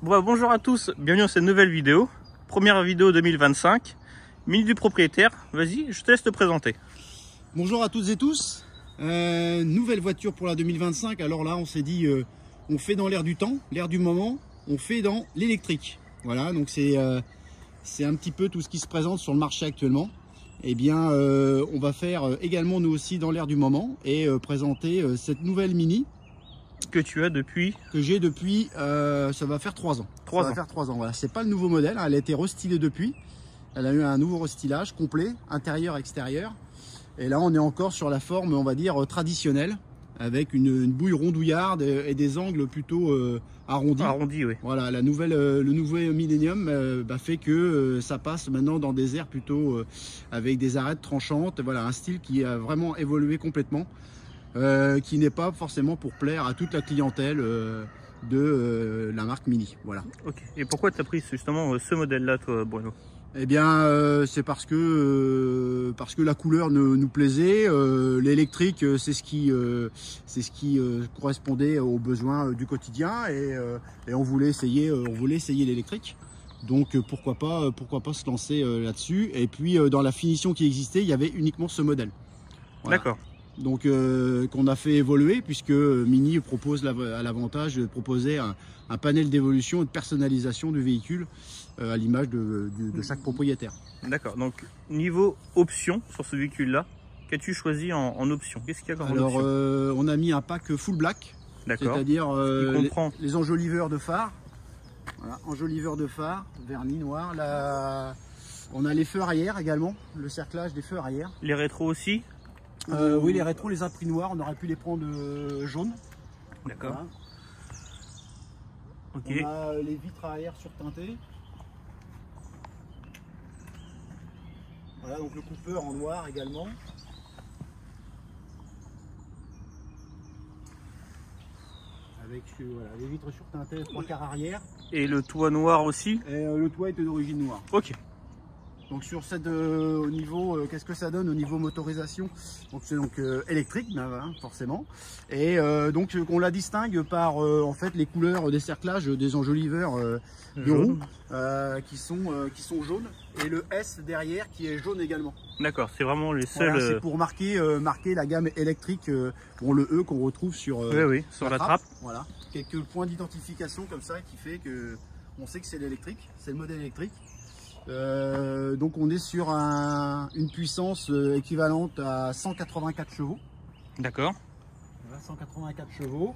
Bon, bonjour à tous, bienvenue dans cette nouvelle vidéo. Première vidéo 2025. Mini du propriétaire, vas-y, je te laisse te présenter. Bonjour à toutes et tous. Nouvelle voiture pour la 2025. Alors là, on s'est dit, on fait dans l'air du temps, l'air du moment, on fait dans l'électrique. Voilà, donc c'est un petit peu tout ce qui se présente sur le marché actuellement. Eh bien, on va faire également nous aussi dans l'air du moment et présenter cette nouvelle Mini. Que tu as depuis? Que j'ai depuis, ça va faire 3 ans. 3 ans. Ça va faire 3 ans, voilà. C'est pas le nouveau modèle, hein. Elle a été restylée depuis. Elle a eu un nouveau restylage complet, intérieur, extérieur. Et là, on est encore sur la forme, on va dire, traditionnelle, avec une bouille rondouillarde et des angles plutôt arrondis. Arrondi, oui. Voilà, le nouveau Millennium fait que ça passe maintenant dans des airs plutôt avec des arêtes tranchantes. Voilà, un style qui a vraiment évolué complètement. Qui n'est pas forcément pour plaire à toute la clientèle de la marque Mini. Voilà. Ok. Et pourquoi tu as pris justement ce modèle-là, toi, Bruno? Eh bien, c'est parce que la couleur nous plaisait. L'électrique, c'est ce qui correspondait aux besoins du quotidien et on voulait essayer l'électrique. Donc pourquoi pas se lancer là-dessus. Et puis dans la finition qui existait, il y avait uniquement ce modèle. Voilà. D'accord. Donc qu'on a fait évoluer puisque Mini propose à l'avantage de proposer un panel d'évolution et de personnalisation du véhicule à l'image de chaque propriétaire. D'accord, donc niveau option sur ce véhicule-là, qu'as-tu choisi en option? Qu'est-ce qu'il y a comme option? On a mis un pack full black, c'est-à-dire les enjoliveurs de phare. Voilà, enjoliveurs de phare, vernis noir. On a les feux arrière également, le cerclage des feux arrière. Les rétros aussi? Oui, les rétros, les a pris noirs, on aurait pu les prendre jaunes. D'accord. Voilà. Ok. On a les vitres arrière surteintées. Voilà, donc le coupeur en noir également. Avec voilà, les vitres surteintées, 3/4 arrière. Et le toit noir aussi? Et le toit était d'origine noire. Ok. Donc sur cette au niveau, qu'est-ce que ça donne au niveau motorisation? Donc c'est donc électrique, hein, forcément. Et donc on la distingue par en fait les couleurs des cerclages des enjoliveurs de roues qui sont jaunes et le S derrière qui est jaune également. D'accord, c'est vraiment les seuls. Voilà, c'est pour marquer la gamme électrique, pour le E qu'on retrouve sur sur la trappe. Voilà, quelques points d'identification comme ça qui fait que on sait que c'est l'électrique, c'est le modèle électrique. Donc on est sur une puissance équivalente à 184 chevaux. D'accord. Voilà, 184 chevaux.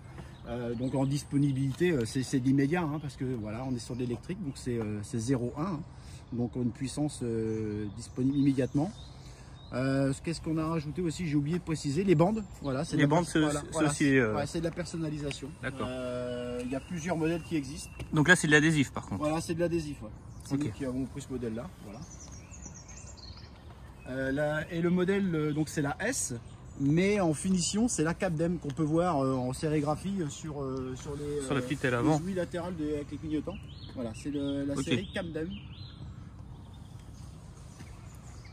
Donc en disponibilité, c'est d'immédiat, hein, parce que voilà, on est sur de l'électrique, donc c'est 0,1. Hein, donc une puissance disponible immédiatement. Qu'est-ce qu'on a rajouté aussi? J'ai oublié de préciser les bandes. Voilà, c'est les bandes, c'est de la personnalisation. D'accord. Il y a plusieurs modèles qui existent. Donc là, c'est de l'adhésif par contre. Voilà, c'est de l'adhésif. Ouais. C'est nous qui avons pris ce modèle-là. Voilà. Et le modèle, donc c'est la S, mais en finition, c'est la Capdem qu'on peut voir en sérigraphie sur la petite aile avant. Les ouïes latérales avec les clignotants. Voilà, c'est la série Capdem.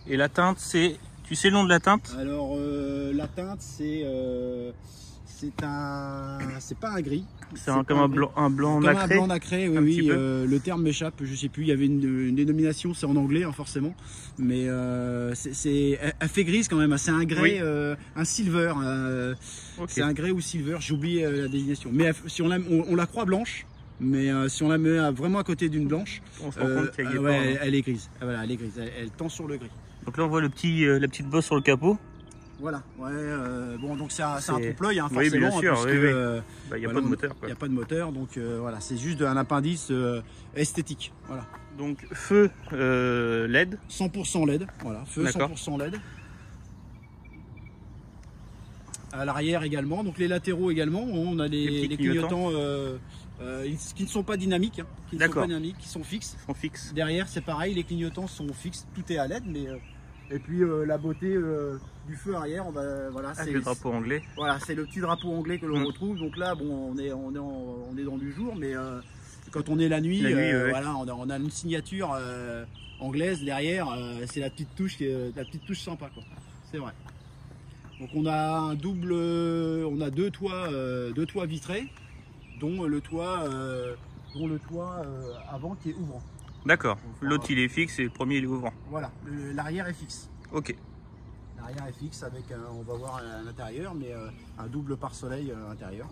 Et la teinte, c'est... Tu sais le nom de la teinte? Alors, la teinte, c'est pas un gris. C'est comme un blanc nacré. Un blanc nacré, oui. Le terme m'échappe, je sais plus. Il y avait une dénomination, c'est en anglais, hein, forcément. Mais elle fait grise quand même. C'est un grès, un silver. C'est un grès ou silver. J'ai oublié la désignation. Mais si on la croit blanche, mais si on la met vraiment à côté d'une blanche, on se rend compte qu'elle est elle est grise. Voilà, elle est grise. Elle tend sur le gris. Donc là, on voit la petite bosse sur le capot. Voilà, bon, donc c'est un trompe-l'œil, hein, forcément. Oui, bien sûr, parce que il n'y a pas de moteur. Il n'y a pas de moteur, donc voilà, c'est juste un appendice esthétique. Voilà. Donc feu LED. 100% LED, voilà, feu 100% LED. À l'arrière également, donc les latéraux également, on a les clignotants qui ne sont pas dynamiques, hein, qui sont fixes. Derrière, c'est pareil, les clignotants sont fixes, tout est à LED, mais et puis la beauté du feu arrière, voilà, c'est le drapeau anglais. Voilà, c'est le petit drapeau anglais que l'on retrouve. Donc là, bon, on est dans du jour, mais quand on est la nuit, voilà, on a une signature anglaise derrière. C'est la petite touche sympa, quoi. C'est vrai. Donc on a deux toits vitrés, dont le toit dont le toit avant qui est ouvrant. D'accord. L'autre il est fixe et le premier il est ouvrant. Voilà, l'arrière est fixe. Ok. L'arrière est fixe avec, on va voir à l'intérieur, mais un double pare-soleil à l'intérieur.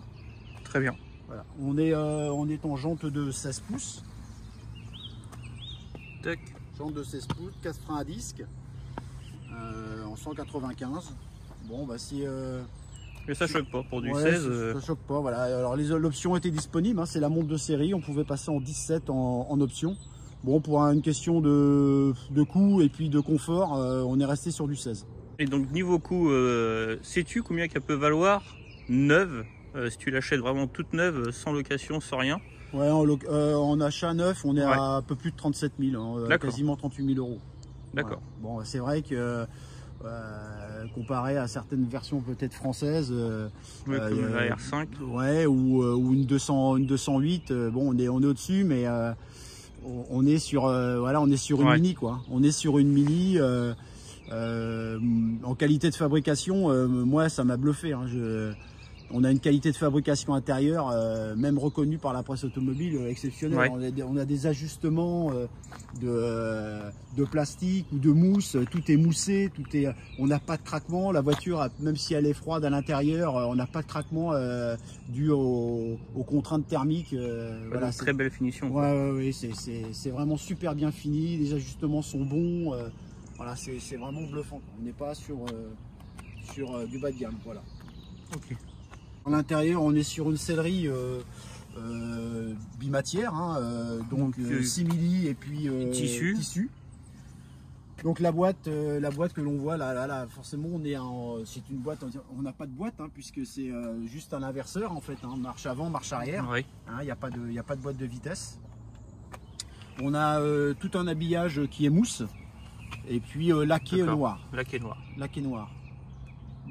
Très bien. Voilà. On est en jante de 16 pouces. Tac. Jante de 16 pouces, 4 freins à disque en 195. Bon, bah c'est. Mais ça choque pas pour du ouais, 16. Ça choque pas, voilà. Alors l'option était disponible, hein, c'est la montre de série. On pouvait passer en 17 en option. Bon, pour une question de coût et puis de confort, on est resté sur du 16. Et donc niveau coût, sais-tu combien qu'elle peut valoir neuve, si tu l'achètes vraiment toute neuve, sans location, sans rien? Ouais, en achat neuf, on est Ouais. à un peu plus de 37 000, hein, quasiment 38 000 euros. D'accord. Voilà. Bon, c'est vrai que comparé à certaines versions peut-être françaises, Ouais, comme la R5. ouais, ou une 208, bon, on est au-dessus, mais on est sur, voilà, on est sur une Ouais. mini, quoi. On est sur une mini. En qualité de fabrication, moi ça m'a bluffé, hein. On a une qualité de fabrication intérieure, même reconnue par la presse automobile, exceptionnelle. Ouais. On a des ajustements de plastique ou de mousse, tout est moussé, on n'a pas de craquement. La voiture, même si elle est froide à l'intérieur, on n'a pas de craquement dû aux contraintes thermiques. Voilà, très belle finition. Ouais, c'est vraiment super bien fini, les ajustements sont bons. Voilà, c'est vraiment bluffant. On n'est pas sur du bas de gamme. Voilà. Ok. À l'intérieur, on est sur une sellerie bimatière, hein, donc 6 milli et puis tissu. Donc la boîte que l'on voit là, forcément, c'est une boîte. On n'a pas de boîte, hein, puisque c'est juste un inverseur en fait, hein, marche avant, marche arrière. Oui. Il n'y a pas de boîte de vitesse. On a tout un habillage qui est mousse. Et puis laqué noir. Laqué noir. Laqué noir.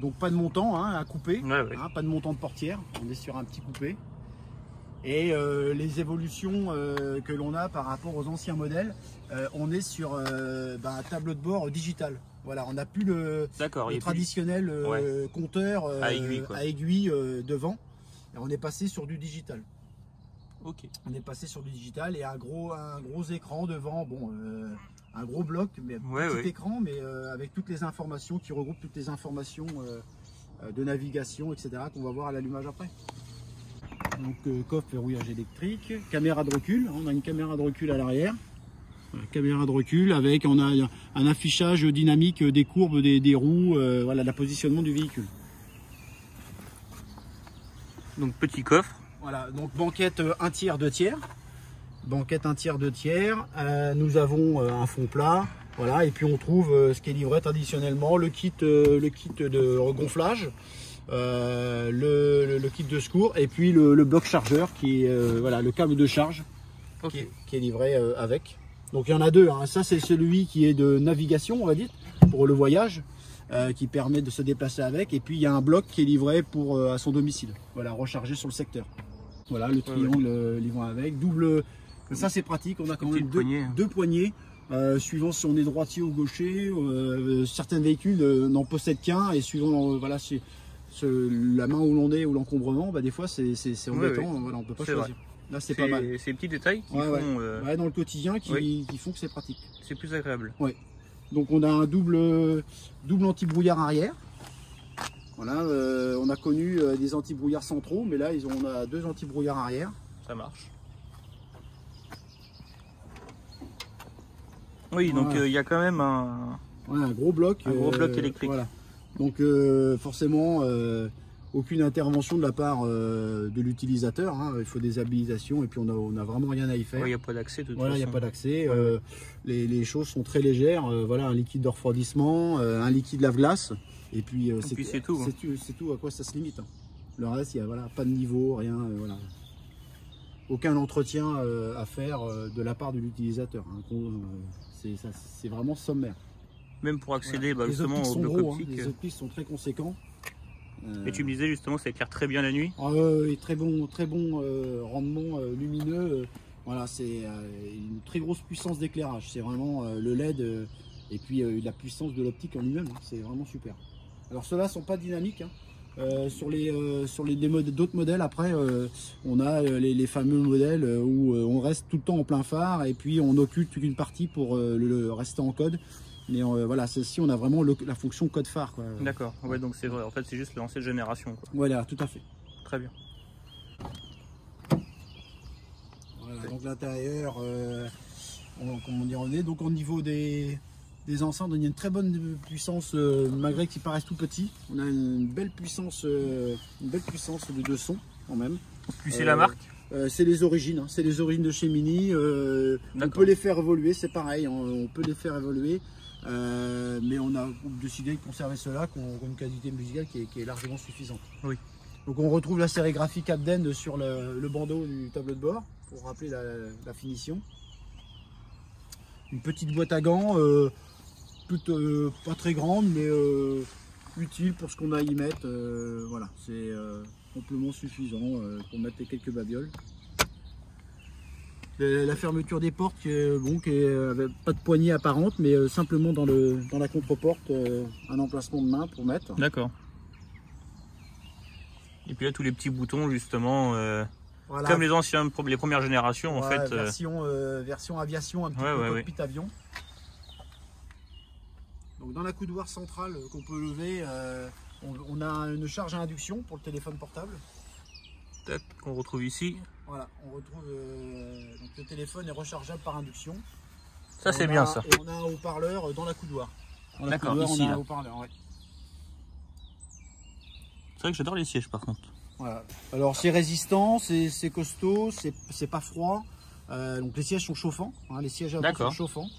Donc pas de montant, hein, à couper, ouais. Hein, pas de montant de portière. On est sur un petit coupé. Et les évolutions que l'on a par rapport aux anciens modèles, on est sur un tableau de bord digital. Voilà, on n'a plus le traditionnel compteur à aiguille devant. Et on est passé sur du digital. Ok. On est passé sur du digital et un gros écran devant. Bon. Un gros bloc, mais petit écran, mais avec toutes les informations qui regroupent toutes les informations de navigation, etc. qu'on va voir à l'allumage après. Donc coffre verrouillage électrique, caméra de recul. On a une caméra de recul à l'arrière. Caméra de recul avec, on a un affichage dynamique des courbes des roues, voilà, le positionnement du véhicule. Donc petit coffre. Voilà, donc banquette 1 tiers, 2 tiers. Banquette 1 tiers, 2 tiers. Nous avons un fond plat. Voilà, et puis on trouve ce qui est livré traditionnellement, le kit de regonflage, le kit de secours, et puis le bloc chargeur qui est voilà, le câble de charge qui est livré avec. Donc il y en a deux, hein. Ça c'est celui qui est de navigation, on va dire, pour le voyage, qui permet de se déplacer avec, et puis il y a un bloc qui est livré à son domicile, voilà, rechargé sur le secteur. Voilà, le triangle livré avec, double. Ça c'est pratique, on a quand même deux poignées, suivant si on est droitier ou gaucher. Certains véhicules n'en possèdent qu'un, et suivant voilà, la main où l'on est ou l'encombrement, des fois c'est embêtant, voilà, on ne peut pas choisir. Vrai. Là c'est pas mal. Ces petits détails qui font, dans le quotidien qui font que c'est pratique. C'est plus agréable. Ouais. Donc on a un double anti-brouillard arrière. Voilà, on a connu des anti-brouillards centraux, mais là on a 2 anti-brouillards arrière. Ça marche. Oui, donc il y a quand même un gros bloc. Un gros bloc électrique. Voilà. Donc forcément, aucune intervention de la part de l'utilisateur. Hein. Il faut des habilitations et puis on a vraiment rien à y faire. Il n'y a pas d'accès de toute façon. Il n'y a pas d'accès. Les choses sont très légères. Voilà, un liquide de refroidissement, un liquide lave-glace. Et puis c'est tout. C'est tout à quoi ça se limite. Hein. Le reste, il n'y a pas de niveau, rien. Voilà. Aucun entretien à faire de la part de l'utilisateur. Hein. C'est vraiment sommaire. Même pour accéder justement au bloc optique. Les optiques sont très conséquents. Et tu me disais justement ça éclaire très bien la nuit. Et très bon rendement lumineux. Voilà, c'est une très grosse puissance d'éclairage. C'est vraiment le LED et puis la puissance de l'optique en lui-même. Hein. C'est vraiment super. Alors ceux-là sont pas dynamiques. Hein. Sur d'autres modèles, après, on a les fameux modèles où on reste tout le temps en plein phare et puis on occulte une partie pour le rester en code. Mais voilà, celle-ci, on a vraiment la fonction code phare. D'accord, ouais, donc c'est vrai, en fait c'est juste l'ancienne génération, quoi. Voilà, tout à fait. Très bien. Voilà, donc l'intérieur, comme on dit, on est donc au niveau des enceintes, on a une très bonne puissance, malgré qu'ils paraissent tout petits. On a une belle puissance de son quand même. Puis c'est la marque? C'est les origines, hein. C'est les origines de chez Mini. On peut les faire évoluer, c'est pareil, on peut les faire évoluer. Mais on a décidé de conserver ceux-là qui ont une qualité musicale qui est largement suffisante. Oui. Donc on retrouve la sérigraphie Abden sur le bandeau du tableau de bord pour rappeler la finition. Une petite boîte à gants, pas très grande mais utile pour ce qu'on a à y mettre. Voilà, c'est amplement suffisant pour mettre quelques babioles. La fermeture des portes, qui est pas de poignée apparente, mais simplement dans la contre-porte, un emplacement de main pour mettre. D'accord. Et puis là, tous les petits boutons, justement, voilà. Comme les premières générations, en fait. Version aviation, un petit peu cockpit avion. Donc dans la coudoir centrale qu'on peut lever, on a une charge à induction pour le téléphone portable. Qu'on retrouve ici. Voilà, on retrouve donc le téléphone est rechargeable par induction. Ça c'est bien ça. Et on a un haut-parleur dans la coudoir. D'accord, ici. On a un haut-parleur, ouais. C'est vrai que j'adore les sièges par contre. Voilà. Alors c'est résistant, c'est costaud, c'est pas froid. Donc les sièges sont chauffants, hein, les sièges avant sont chauffants,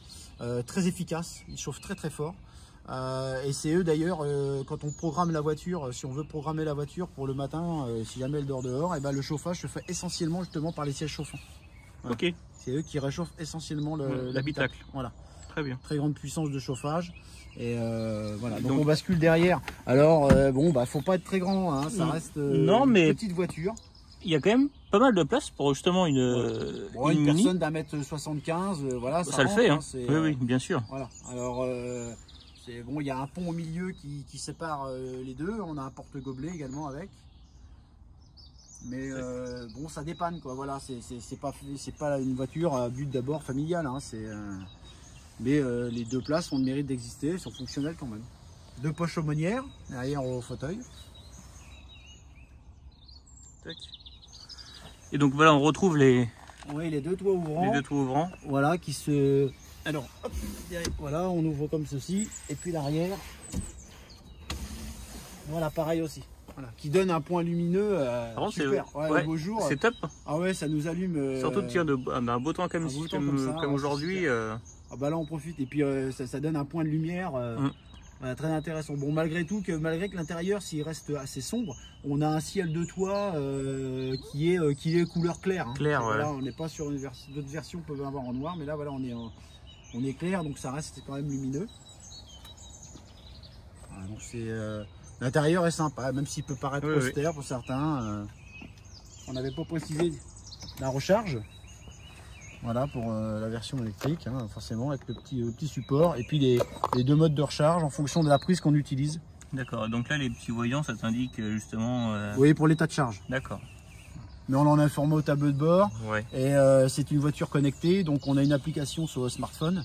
très efficaces, ils chauffent très très fort. Et c'est eux d'ailleurs, quand on programme la voiture, si on veut programmer la voiture pour le matin, si jamais elle dort dehors, et ben le chauffage se fait essentiellement justement par les sièges chauffants. Voilà. Ok. C'est eux qui réchauffent essentiellement l'habitacle. Voilà. Très bien. Très grande puissance de chauffage. Et voilà. Donc on bascule derrière. Alors faut pas être très grand, hein, ça reste une petite voiture. Il y a quand même pas mal de place pour justement une personne d'un mètre 75, voilà. Ça le fait, hein. Oui, bien sûr. Voilà. Alors il y a un pont au milieu qui sépare les deux. On a un porte-gobelet également avec. Mais ça dépanne quoi. Voilà, c'est pas une voiture à but d'abord familial. Hein, mais les deux places ont le mérite d'exister. Elles sont fonctionnelles quand même. Deux poches aumônières derrière au fauteuil. Tac. Et donc voilà, on retrouve les deux toits ouvrants. Les deux toits ouvrants. Voilà, qui se... Alors, hop, voilà, on ouvre comme ceci. Et puis l'arrière. Voilà, pareil aussi. Voilà, qui donne un point lumineux super. Au beau jour. C'est top. Ah ouais, ça nous allume. Surtout d'un beau temps comme aujourd'hui. Ah bah là, on profite. Et puis ça donne un point de lumière. Voilà, très intéressant. Bon, malgré que l'intérieur, s'il reste assez sombre, on a un ciel de toit qui est couleur claire. Hein. Clair, voilà, on n'est pas sur d'autres versions peuvent avoir en noir, mais là, voilà, on est clair, donc ça reste quand même lumineux. Voilà, donc l'intérieur est sympa, même s'il peut paraître austère pour certains. On n'avait pas précisé la recharge. Voilà pour la version électrique, hein, forcément avec le petit support et puis les deux modes de recharge en fonction de la prise qu'on utilise. D'accord, donc là les petits voyants ça t'indique justement... Oui, pour l'état de charge. D'accord. Mais on en a informé au tableau de bord et c'est une voiture connectée, donc on a une application sur le smartphone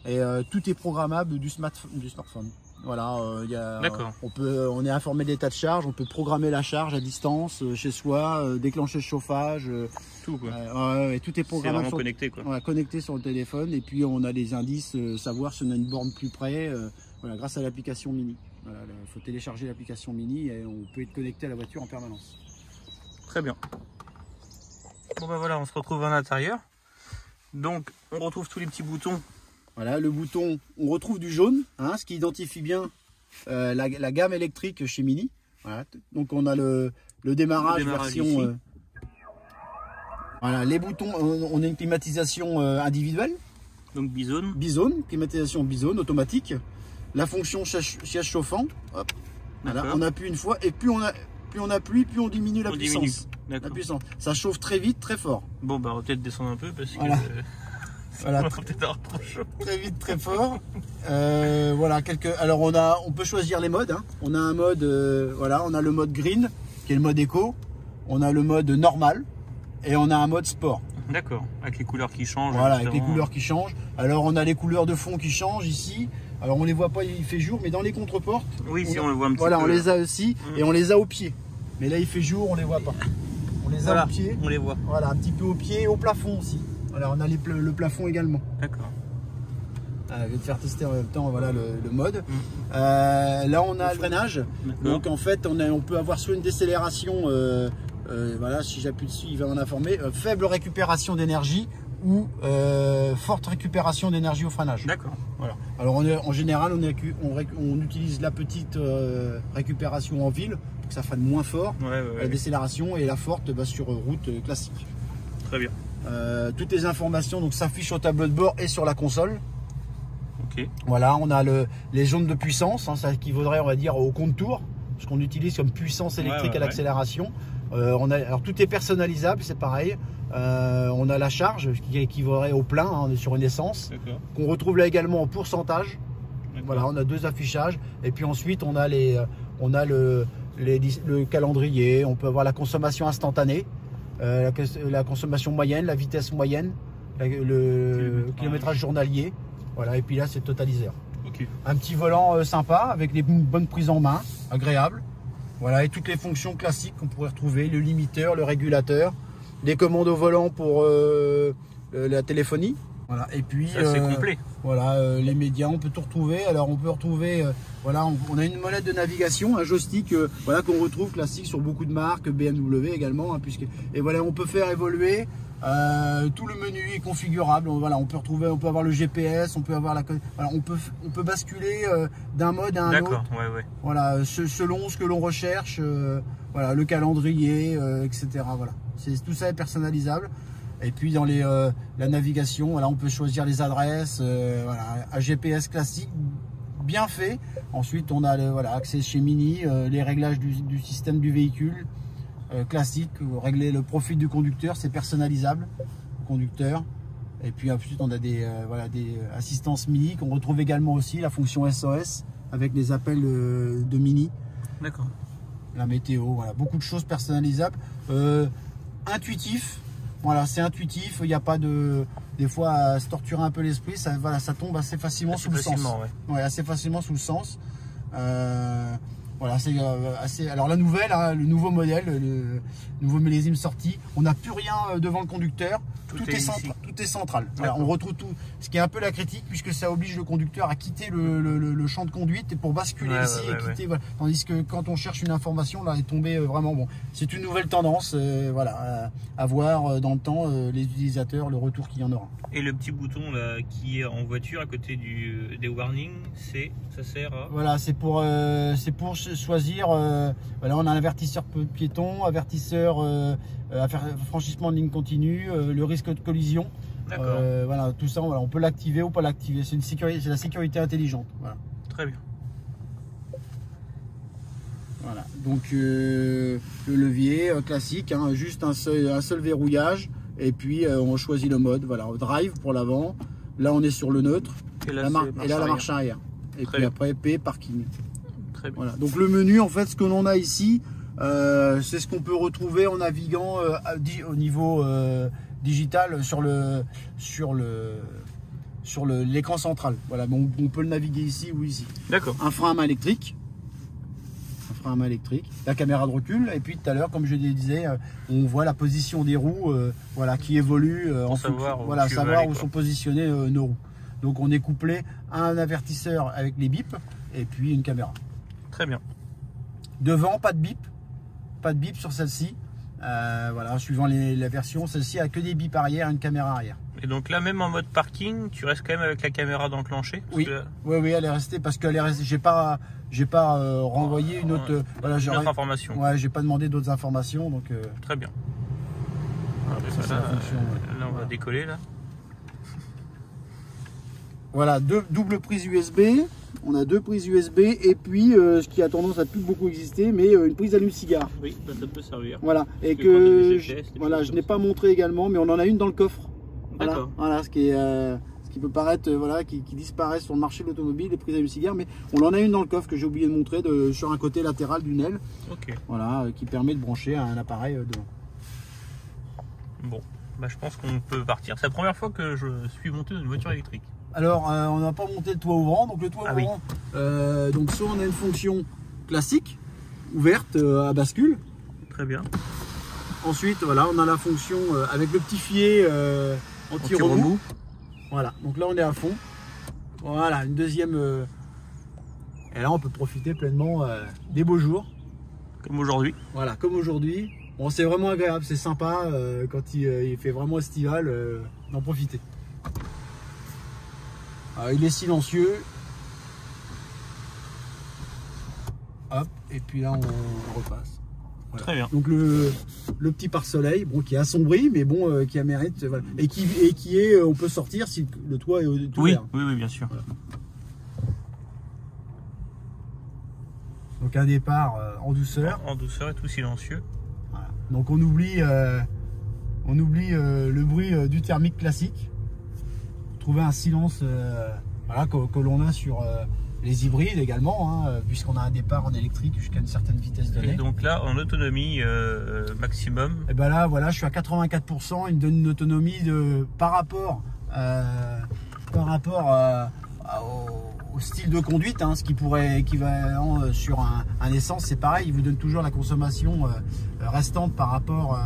et tout est programmable du smartphone. Voilà, on est informé de l'état de charge, on peut programmer la charge à distance, chez soi, déclencher le chauffage. Tout quoi. Tout est programmable. C'est connecté quoi. Connecté sur le téléphone et puis on a des indices, savoir si on a une borne plus près, grâce à l'application Mini. Voilà, il faut télécharger l'application Mini et on peut être connecté à la voiture en permanence. Très bien. Bon ben voilà, on se retrouve à l'intérieur. Donc on retrouve tous les petits boutons. Voilà, le bouton, on retrouve du jaune, hein, ce qui identifie bien la gamme électrique chez Mini. Voilà. Donc on a le démarrage version... voilà, les boutons, on a une climatisation individuelle. Donc bisone. Bisone, climatisation bisone automatique. La fonction siège chauffant. Hop. Voilà, on appuie une fois et plus on appuie, plus on diminue la puissance. La puissance. Ça chauffe très vite, très fort. Bon bah on va peut-être descendre un peu parce que... Voilà, très vite, très fort. Voilà, alors on peut choisir les modes. Hein. On a un mode, voilà, on a le mode green, qui est le mode éco. On a le mode normal et on a un mode sport. D'accord, avec les couleurs qui changent. Voilà, avec les couleurs qui changent. Alors on a les couleurs de fond qui changent ici. Alors on les voit pas, il fait jour, mais dans les contre-portes. Oui, si on le voit un petit peu. Voilà, on les a aussi et on les a au pied. Mais là il fait jour, on les voit pas. On les a au pied. On les voit. Voilà, un petit peu au pied et au plafond aussi. Voilà, on a le plafond également. D'accord. Je vais te faire tester en même temps, voilà le mode. Là on a le freinage. Donc en fait on peut avoir soit une décélération, voilà, si j'appuie dessus il va en informer, faible récupération d'énergie ou forte récupération d'énergie au freinage. D'accord. Voilà. Alors en général on utilise la petite récupération en ville pour que ça freine moins fort, la décélération, et la forte sur route classique. Très bien. Toutes les informations donc s'affichent au tableau de bord et sur la console. Okay. Voilà, on a les zones de puissance, hein, ça équivaudrait on va dire au compte-tour, ce qu'on utilise comme puissance électrique à l'accélération. Alors tout est personnalisable, c'est pareil. On a la charge qui équivaudrait au plein, hein, on est sur une essence, qu'on retrouve là également en pourcentage. Voilà, on a deux affichages et puis ensuite on a le calendrier, on peut avoir la consommation instantanée, la consommation moyenne, la vitesse moyenne, le kilométrage journalier. Voilà, et puis là c'est totaliseur. Okay. Un petit volant sympa avec des bonnes prises en main, agréable. Voilà, et toutes les fonctions classiques qu'on pourrait retrouver, le limiteur, le régulateur, les commandes au volant pour la téléphonie. Voilà, et puis c'est complet. Voilà, les médias, on peut tout retrouver. Alors on peut retrouver, voilà, on a une molette de navigation, un joystick, voilà, qu'on retrouve classique sur beaucoup de marques, BMW également, hein, et voilà, on peut faire évoluer. Tout le menu est configurable. Voilà, on peut avoir le GPS, on peut avoir voilà, on peut basculer d'un mode à un autre. Voilà, selon ce que l'on recherche. Voilà, le calendrier, etc. Voilà, tout ça est personnalisable. Et puis dans la navigation, voilà, on peut choisir les adresses. Voilà, un GPS classique, bien fait. Ensuite, on a voilà, accès chez Mini, les réglages du système du véhicule. Classique, régler le profil du conducteur, c'est personnalisable, conducteur. Et puis ensuite on a des assistances Mini qu'on retrouve également aussi, la fonction SOS avec les appels de Mini. D'accord. La météo, voilà, beaucoup de choses personnalisables. Intuitif, voilà, c'est intuitif, il n'y a pas des fois à se torturer un peu l'esprit, ça tombe assez facilement sous le sens. Ouais, assez facilement sous le sens. Voilà, c'est assez. Alors la nouvelle, hein, le nouveau modèle, le nouveau millésime sorti, on n'a plus rien devant le conducteur. Tout est central. Voilà, on retrouve tout. Ce qui est un peu la critique, puisque ça oblige le conducteur à quitter le champ de conduite pour basculer ici et quitter. Voilà. Tandis que quand on cherche une information, là, elle est tombée vraiment bon. C'est une nouvelle tendance, voilà, à voir dans le temps les utilisateurs, le retour qu'il y en aura. Et le petit bouton là qui est en voiture à côté des warnings, ça sert à. Voilà, c'est pour choisir. Voilà, on a un avertisseur piéton, avertisseur franchissement de ligne continue, le risque de collision. Voilà, tout ça, voilà, on peut l'activer ou pas l'activer. C'est la sécurité intelligente. Voilà. Très bien. Voilà, donc le levier classique, hein, juste un seul verrouillage, et puis on choisit le mode. Voilà, drive pour l'avant. Là, on est sur le neutre. Et là, la marche arrière. Et puis après, P, parking. Très bien. Voilà. Donc le menu, en fait, ce que l'on a ici, c'est ce qu'on peut retrouver en naviguant au niveau digital sur l'écran central. Voilà, bon, on peut le naviguer ici ou ici. D'accord. Un frein à main électrique. La caméra de recul, et puis tout à l'heure, comme je le disais, on voit la position des roues, voilà, qui évolue en fonction, voilà, savoir où sont positionnées nos roues. Donc on est couplé à un avertisseur avec les bips et puis une caméra. Très bien. Devant, pas de bip sur celle-ci. Voilà, suivant la version, celle-ci a que des bips arrière et une caméra arrière. Et donc là, même en mode parking, tu restes quand même avec la caméra d'enclencher? Oui, oui, elle est restée parce qu'elle est restée. J'ai pas renvoyé une autre. Voilà, une autre information. Ouais, j'ai pas demandé d'autres informations, donc. Très bien. Ça, là, on va décoller là. Voilà, double prise USB. On a deux prises USB et puis ce qui a tendance à plus beaucoup exister, mais une prise allume-cigare. Oui, ça peut servir. Voilà, et que voilà, je n'ai pas montré également, mais on en a une dans le coffre. D'accord. Voilà, ce qui peut paraître, voilà, qui disparaît sur le marché de l'automobile, les prises à allume-cigare, mais on en a une dans le coffre que j'ai oublié de montrer sur un côté latéral d'une aile. Ok. Voilà, qui permet de brancher un appareil devant. Bon, bah, je pense qu'on peut partir. C'est la première fois que je suis monté dans une voiture électrique. Alors, on n'a pas monté le toit ouvrant, donc le toit ouvrant, donc soit on a une fonction classique, ouverte à bascule. Très bien. Ensuite, voilà, on a la fonction avec le petit filet anti-remous. Voilà, donc là on est à fond. Voilà, une deuxième. Et là on peut profiter pleinement des beaux jours. Comme aujourd'hui. Voilà, comme aujourd'hui. Bon, c'est vraiment agréable, c'est sympa quand il fait vraiment estival d'en profiter. Il est silencieux. Hop, et puis là on repasse. Voilà. Très bien. Donc le petit pare-soleil, bon, qui est assombri, mais bon, qui a mérite, voilà. Et qui est, on peut sortir si le toit est ouvert. Oui, bien sûr. Voilà. Donc un départ en douceur. En douceur et tout silencieux. Voilà. Donc on oublie le bruit du thermique classique. Trouver un silence, voilà, que l'on a sur les hybrides également, hein, puisqu'on a un départ en électrique jusqu'à une certaine vitesse donnée. Et donc là, en autonomie maximum. Et ben là, voilà, je suis à 84%. Il me donne une autonomie par rapport au style de conduite, hein, ce qui pourrait équivalent sur un essence, c'est pareil. Il vous donne toujours la consommation restante par rapport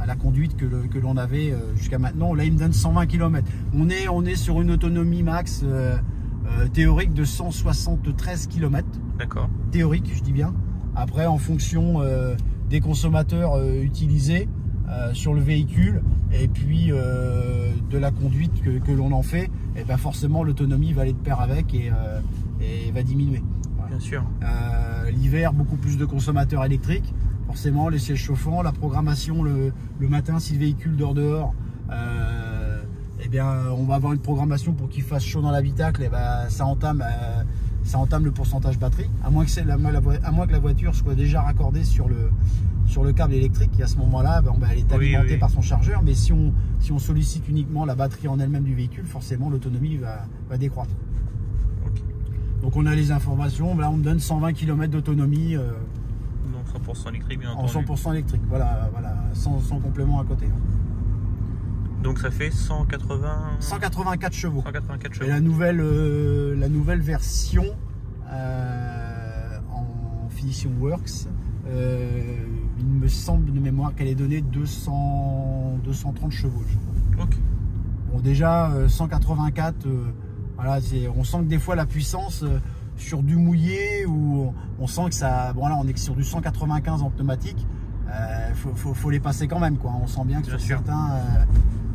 à la conduite que l'on avait jusqu'à maintenant. Là, il me donne 120 km. On est sur une autonomie max théorique de 173 km. D'accord. Théorique, je dis bien. Après, en fonction des consommateurs utilisés sur le véhicule et puis de la conduite que l'on en fait, et ben forcément l'autonomie va aller de pair avec et va diminuer. Voilà. Bien sûr. L'hiver, beaucoup plus de consommateurs électriques. Forcément, les sièges chauffants, la programmation le matin si le véhicule dort dehors. Eh bien, on va avoir une programmation pour qu'il fasse chaud dans l'habitacle, et ben, ça entame le pourcentage batterie, à moins que la voiture soit déjà raccordée sur le câble électrique, et à ce moment-là, ben, elle est alimentée par son chargeur. Mais si on sollicite uniquement la batterie en elle-même du véhicule, forcément l'autonomie va décroître. Okay. Donc on a les informations, là on me donne 120 km d'autonomie. Donc 100% électrique, bien entendu. En 100% électrique, voilà, sans complément à côté. Donc ça fait 184 chevaux. 184 chevaux. Et la nouvelle version en Finition Works, il me semble de mémoire qu'elle est donnée 230 chevaux. Je crois. Ok. Bon, déjà 184, voilà, on sent que des fois la puissance sur du mouillé, où on sent que ça. Bon là, on est sur du 195 en pneumatique. Faut les passer quand même, quoi. On sent bien que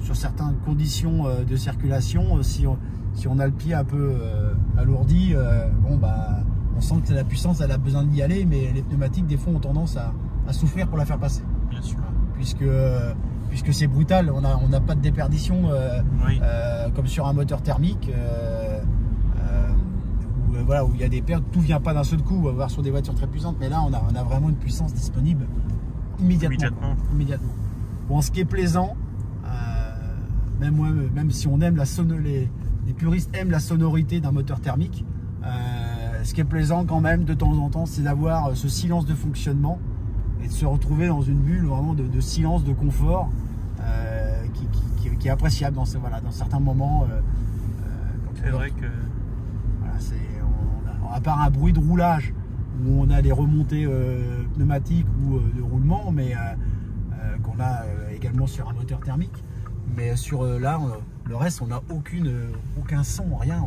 sur certaines conditions de circulation, si on a le pied un peu alourdi, bon bah on sent que la puissance elle a besoin d'y aller, mais les pneumatiques des fois ont tendance à souffrir pour la faire passer. Bien sûr. Puisque c'est brutal, on n'a pas de déperdition comme sur un moteur thermique où il y a des pertes, tout vient pas d'un seul coup, on va voir sur des voitures très puissantes, mais là on a vraiment une puissance disponible immédiatement. Bon, ce qui est plaisant, même si on aime les puristes aiment la sonorité d'un moteur thermique, ce qui est plaisant quand même de temps en temps, c'est d'avoir ce silence de fonctionnement et de se retrouver dans une bulle vraiment de silence, de confort qui est appréciable dans certains moments. C'est vrai que... Voilà, à part un bruit de roulage où on a les remontées pneumatiques ou de roulement, mais qu'on a également sur un moteur thermique. Mais sur là, le reste, on n'a aucun son, rien,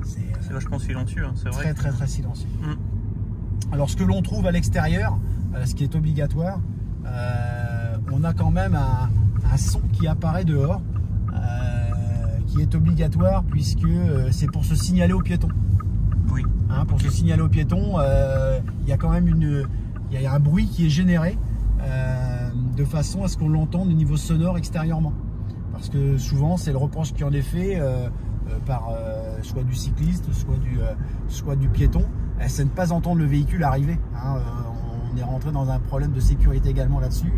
c'est vachement silencieux, hein, c'est vrai. Très silencieux. Alors ce que l'on trouve à l'extérieur, ce qui est obligatoire, on a quand même un son qui apparaît dehors, qui est obligatoire puisque c'est pour se signaler aux piétons. Oui. Hein, pour se signaler aux piétons, il y a quand même il y a un bruit qui est généré de façon à ce qu'on l'entende au niveau sonore extérieurement. Parce que souvent c'est le reproche qui en est fait par soit du cycliste, soit du piéton, c'est de ne pas entendre le véhicule arriver. Hein, on est rentré dans un problème de sécurité également là-dessus.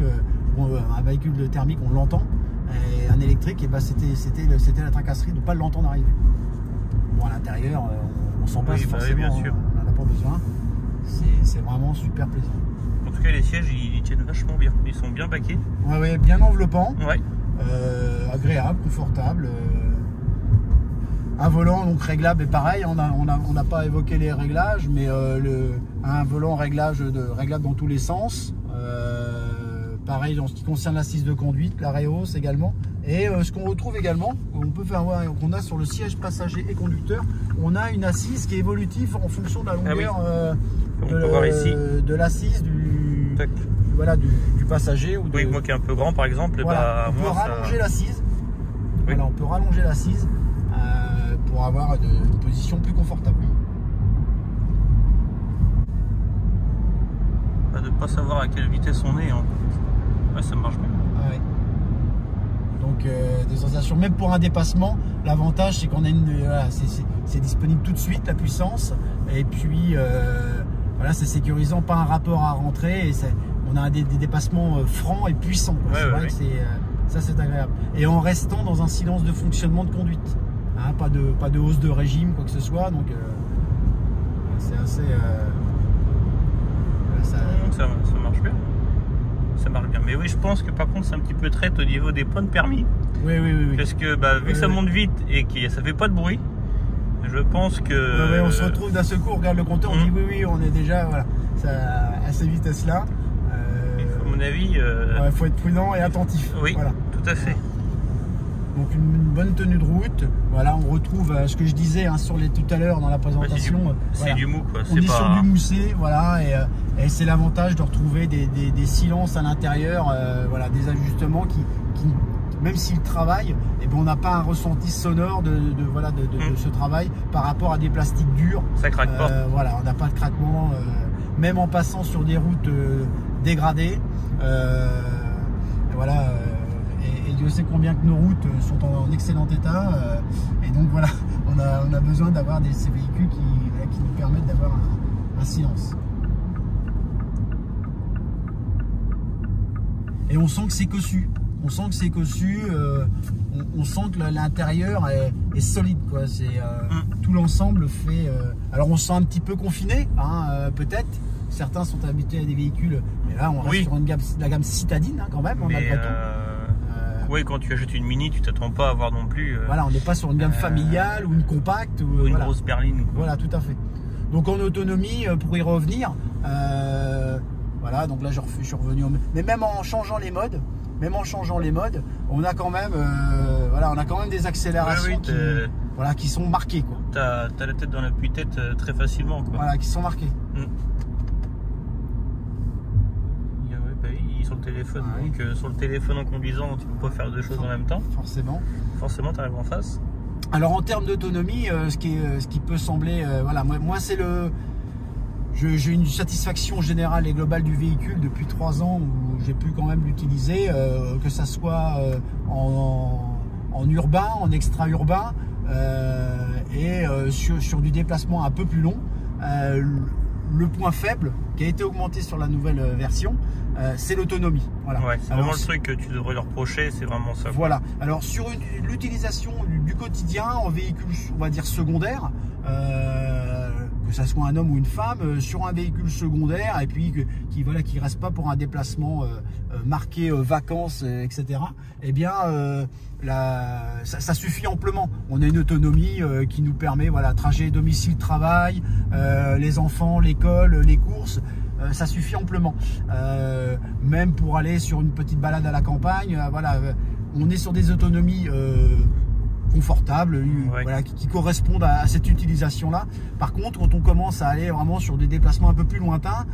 Un véhicule thermique, on l'entend, Et un électrique, et ben c'était la tracasserie de ne pas l'entendre arriver. Bon, à l'intérieur, on s'en passe forcément, bien sûr. On n'en a pas besoin. C'est vraiment super plaisant. En tout cas, les sièges, ils tiennent vachement bien. Ils sont bien baqués. Ouais, bien enveloppant. Ouais. Agréable, confortable. Un volant donc réglable, et pareil, on n'a pas évoqué les réglages, mais un volant réglable dans tous les sens. Pareil en ce qui concerne l'assise de conduite, la réhausse également. Et ce qu'on retrouve également, qu'on a sur le siège passager et conducteur, on a une assise qui est évolutive en fonction de la longueur de l'assise du passager. Ou oui, moi qui est un peu grand par exemple, voilà, on peut rallonger l'assise. Oui. Voilà, on peut rallonger l'assise pour avoir une position plus confortable. De ne pas savoir à quelle vitesse on est, hein. Ouais, ça marche bien. Ah ouais. Donc des sensations, même pour un dépassement, l'avantage c'est qu'on a c'est disponible tout de suite, la puissance, et puis voilà, c'est sécurisant, pas un rapport à rentrer, et on a des dépassements francs et puissants. Ouais, c'est vrai que ça c'est agréable. Et en restant dans un silence de fonctionnement de conduite, hein, pas de hausse de régime, quoi que ce soit, donc c'est assez... Ça marche bien. Ça marche bien. Mais oui, je pense que par contre, c'est un petit peu traite au niveau des points de permis. Oui. Parce que vu que ça monte vite et que ça fait pas de bruit, je pense que... on se retrouve d'un seul coup, on regarde le compteur, on dit oui, on est déjà à ces vitesses-là. À mon avis... il faut être prudent et attentif. Oui, voilà. Tout à fait. Donc une bonne tenue de route. Voilà, on retrouve ce que je disais tout à l'heure dans la présentation. C'est du mou, quoi. On est sur du moussé, voilà, et c'est l'avantage de retrouver des silences à l'intérieur, voilà, des ajustements qui même s'ils travaillent, et ben on n'a pas un ressenti sonore de ce travail par rapport à des plastiques durs. Ça craque pas. Voilà, on n'a pas de craquement, même en passant sur des routes dégradées. Voilà. Et Dieu sait combien que nos routes sont en excellent état. Et donc voilà, on a besoin d'avoir ces véhicules qui nous permettent d'avoir un silence. Et on sent que c'est cossu. On sent que c'est cossu. On sent que l'intérieur est solide, quoi. Tout l'ensemble fait. Alors on se sent un petit peu confiné, hein, peut-être. Certains sont habitués à des véhicules, mais là on reste sur la gamme citadine, hein, quand même. Malgré tout. Oui, quand tu achètes une Mini, tu t'attends pas à avoir non plus... voilà, on n'est pas sur une gamme familiale ou une compacte. Ou une grosse berline. Voilà, tout à fait. Donc en autonomie, pour y revenir, voilà, donc là je suis revenu... Mais même en changeant les modes, on a quand même, des accélérations qui sont marquées, quoi. T'as la tête dans l'appui-tête très facilement, quoi. Voilà, qui sont marquées. Sur le téléphone, donc sur le téléphone en conduisant, tu peux pas faire deux choses en même temps. Forcément, tu arrives en face. Alors en termes d'autonomie, ce qui peut sembler, voilà, moi c'est j'ai une satisfaction générale et globale du véhicule depuis 3 ans où j'ai pu quand même l'utiliser, que ça soit en urbain, en extra-urbain et sur du déplacement un peu plus long. Le point faible qui a été augmenté sur la nouvelle version, c'est l'autonomie. Voilà. Ouais, c'est vraiment le truc que tu devrais leur reprocher, c'est vraiment ça. Voilà. Alors sur l'utilisation du quotidien en véhicule, on va dire secondaire, que ça soit un homme ou une femme, sur un véhicule secondaire et puis qui reste pas pour un déplacement marqué vacances, etc. Eh bien, ça suffit amplement. On a une autonomie qui nous permet, voilà, trajet domicile-travail, les enfants, l'école, les courses. Ça suffit amplement. Même pour aller sur une petite balade à la campagne, voilà, on est sur des autonomies confortables, voilà, qui correspondent à cette utilisation-là. Par contre, quand on commence à aller vraiment sur des déplacements un peu plus lointains,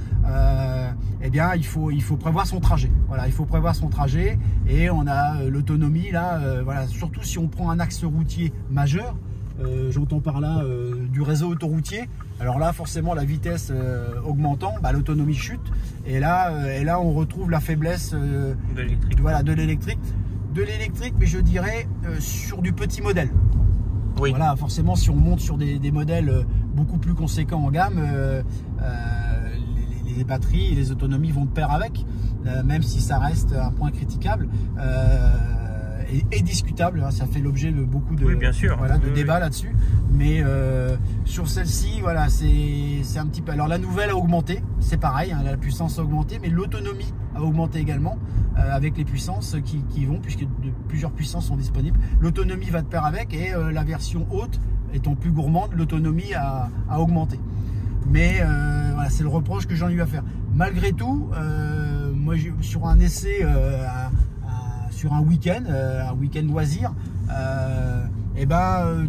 eh bien, il faut prévoir son trajet. Voilà, il faut prévoir son trajet et on a l'autonomie là. Voilà, surtout si on prend un axe routier majeur. J'entends par là du réseau autoroutier. Alors là, forcément, la vitesse augmentant, l'autonomie chute. Et là, on retrouve la faiblesse de l'électrique. De l'électrique, mais je dirais sur du petit modèle. Oui. Voilà, forcément, si on monte sur des modèles beaucoup plus conséquents en gamme, les batteries et les autonomies vont de pair avec, même si ça reste un point critiquable. est discutable, hein, ça fait l'objet de beaucoup de, oui, bien sûr. Voilà, de Oui, débats là-dessus. Mais sur celle-ci, voilà, c'est un petit peu. Alors la nouvelle a augmenté, c'est pareil, hein, la puissance a augmenté, mais l'autonomie a augmenté également avec les puissances qui vont, puisque plusieurs puissances sont disponibles. L'autonomie va de pair avec, et la version haute étant plus gourmande, l'autonomie a augmenté. Mais voilà, c'est le reproche que j'en ai eu à faire. Malgré tout, moi sur un essai, sur un week-end loisir,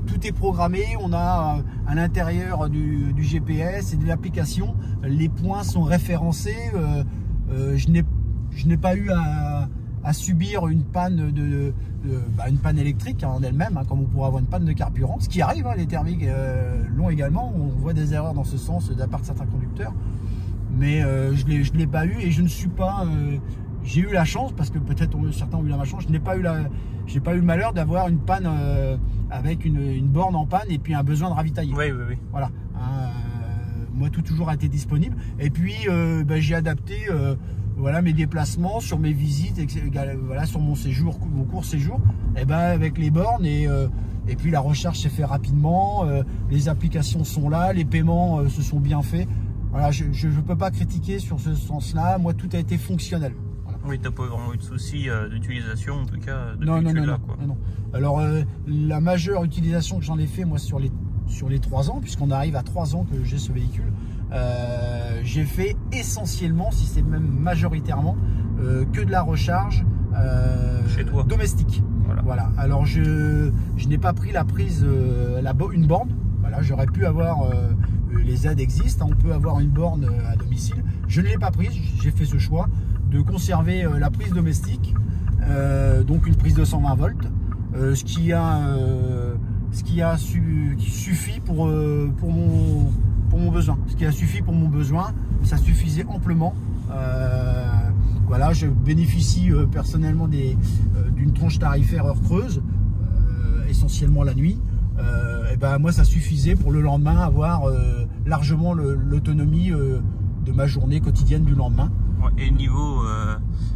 tout est programmé. On a à l'intérieur du GPS et de l'application, les points sont référencés. Je n'ai pas eu à subir une panne une panne électrique en elle-même, hein, comme on pourrait avoir une panne de carburant, ce qui arrive, hein, les thermiques l'ont également. On voit des erreurs dans ce sens de la part de certains conducteurs, mais je l'ai pas eu, et je ne suis pas j'ai eu la chance, parce que peut-être certains ont eu la malchance, j'ai pas eu le malheur d'avoir une panne avec une borne en panne et puis un besoin de ravitailler. Oui. Voilà. Moi, tout toujours a été disponible, et puis j'ai adapté voilà, mes déplacements sur mes visites, voilà, sur mon séjour, mon court séjour, avec les bornes, et puis la recharge s'est fait rapidement, les applications sont là, les paiements se sont bien faits. Voilà, je ne peux pas critiquer sur ce sens-là. Moi, tout a été fonctionnel. Voilà. Oui, tu n'as pas vraiment eu de soucis d'utilisation, en tout cas, depuis non, que non, tu non, l'as, non, quoi. non. Alors, la majeure utilisation que j'en ai fait, moi, sur les 3 ans, puisqu'on arrive à 3 ans que j'ai ce véhicule, j'ai fait essentiellement, si c'est même majoritairement, que de la recharge chez toi, domestique. Voilà. Alors je n'ai pas pris la prise, une borne. Voilà, j'aurais pu avoir, les aides existent, on peut avoir une borne à domicile. Je ne l'ai pas prise, j'ai fait ce choix de conserver la prise domestique, donc une prise de 120 volts, ce qui suffit pour mon besoin. Ce qui a suffi pour mon besoin, ça suffisait amplement. Voilà, je bénéficie personnellement d'une tranche tarifaire heure creuse, essentiellement la nuit. Moi, ça suffisait pour le lendemain avoir largement l'autonomie de ma journée quotidienne du lendemain. Et niveau,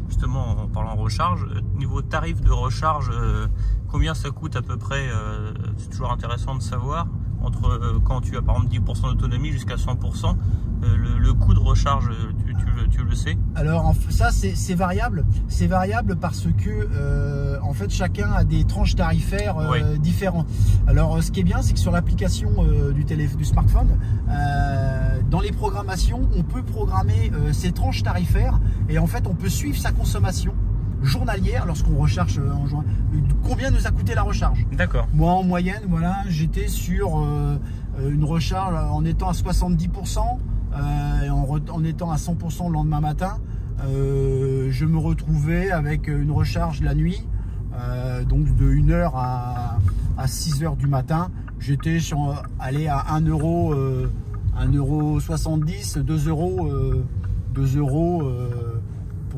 justement, en parlant recharge, niveau tarif de recharge, combien ça coûte à peu près? C'est toujours intéressant de savoir. Entre quand tu as par exemple 10% d'autonomie jusqu'à 100%, le coût de recharge, tu le sais? Alors ça c'est variable. C'est variable parce que en fait chacun a des tranches tarifaires différentes. Alors ce qui est bien, c'est que sur l'application du smartphone, dans les programmations, on peut programmer ces tranches tarifaires, et en fait on peut suivre sa consommation journalière lorsqu'on recharge en juin. Combien nous a coûté la recharge? D'accord. Moi en moyenne, voilà, j'étais sur une recharge en étant à 70%, et en étant à 100% le lendemain matin. Je me retrouvais avec une recharge la nuit, donc de 1h à 6h du matin. J'étais allé à 1,70 €, 2 euros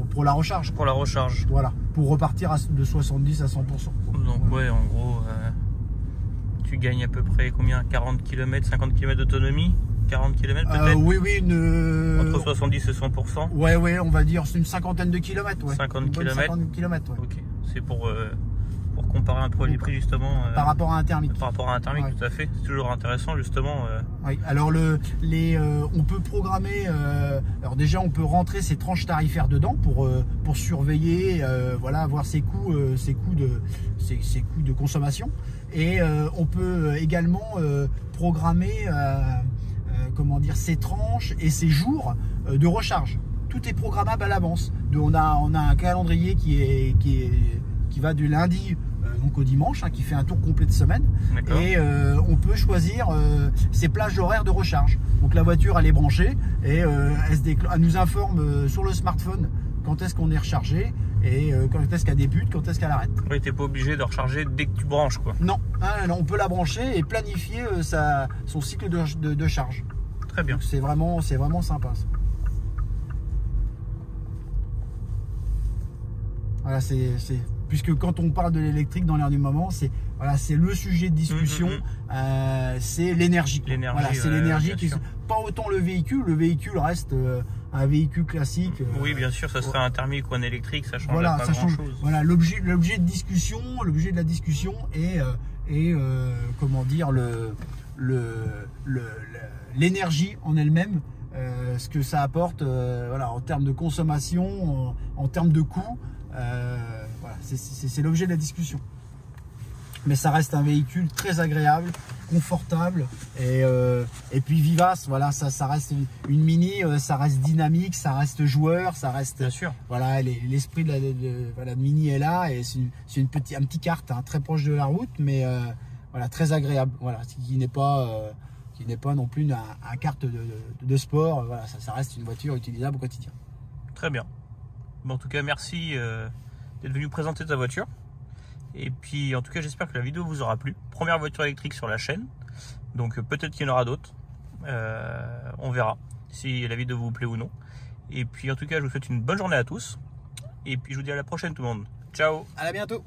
pour la recharge. Pour la recharge. Voilà, pour repartir de 70 à 100%. Donc voilà. Ouais, en gros, tu gagnes à peu près combien? 40 km, 50 km d'autonomie? 40 km peut-être? Oui, entre 70 et 100%? Ouais, on va dire c'est une cinquantaine de kilomètres. Ouais. 50 km? 50 km, ouais. Ok, c'est pour comparer un peu les prix justement. Par rapport à un thermique. Par rapport à un thermique, tout à fait. C'est toujours intéressant justement. Oui, alors on peut programmer, alors déjà on peut rentrer ses tranches tarifaires dedans pour surveiller, voilà, avoir ses coûts de consommation. Et on peut également programmer comment dire, ses tranches et ses jours de recharge. Tout est programmable à l'avance. On a un calendrier qui va du lundi donc au dimanche, hein, qui fait un tour complet de semaine. Et on peut choisir ses plages horaires de recharge. Donc la voiture, elle est branchée et elle nous informe sur le smartphone quand est-ce qu'on est rechargé et quand est-ce qu'elle débute, quand est-ce qu'elle arrête. Oui, t'es pas obligé de recharger dès que tu branches, quoi. Non, on peut la brancher et planifier son cycle de charge. Très bien. C'est vraiment sympa, ça. Voilà, puisque quand on parle de l'électrique dans l'air du moment, c'est le sujet de discussion, c'est l'énergie. L'énergie, voilà, c'est l'énergie qui, pas autant le véhicule reste un véhicule classique. Oui, bien sûr, ça serait un thermique ou un électrique, ça change Voilà, pas ça change. grand-chose. Voilà, l'objet de la discussion est comment dire l'énergie en elle-même, ce que ça apporte, voilà, en termes de consommation, en termes de coût. Voilà, c'est l'objet de la discussion. Mais ça reste un véhicule très agréable, confortable et puis vivace. Voilà, ça reste une Mini, ça reste dynamique, ça reste joueur, ça reste. Bien sûr. Voilà, l'esprit de Mini est là et c'est un petit kart, hein, très proche de la route, mais voilà, très agréable. Voilà, qui n'est pas non plus un kart de sport. Voilà, ça reste une voiture utilisable au quotidien. Très bien. Bon, en tout cas, merci d'être venu présenter ta voiture. Et puis, en tout cas, j'espère que la vidéo vous aura plu. Première voiture électrique sur la chaîne. Donc, peut-être qu'il y en aura d'autres. On verra si la vidéo vous plaît ou non. Et puis, en tout cas, je vous souhaite une bonne journée à tous. Et puis, je vous dis à la prochaine, tout le monde. Ciao! À bientôt!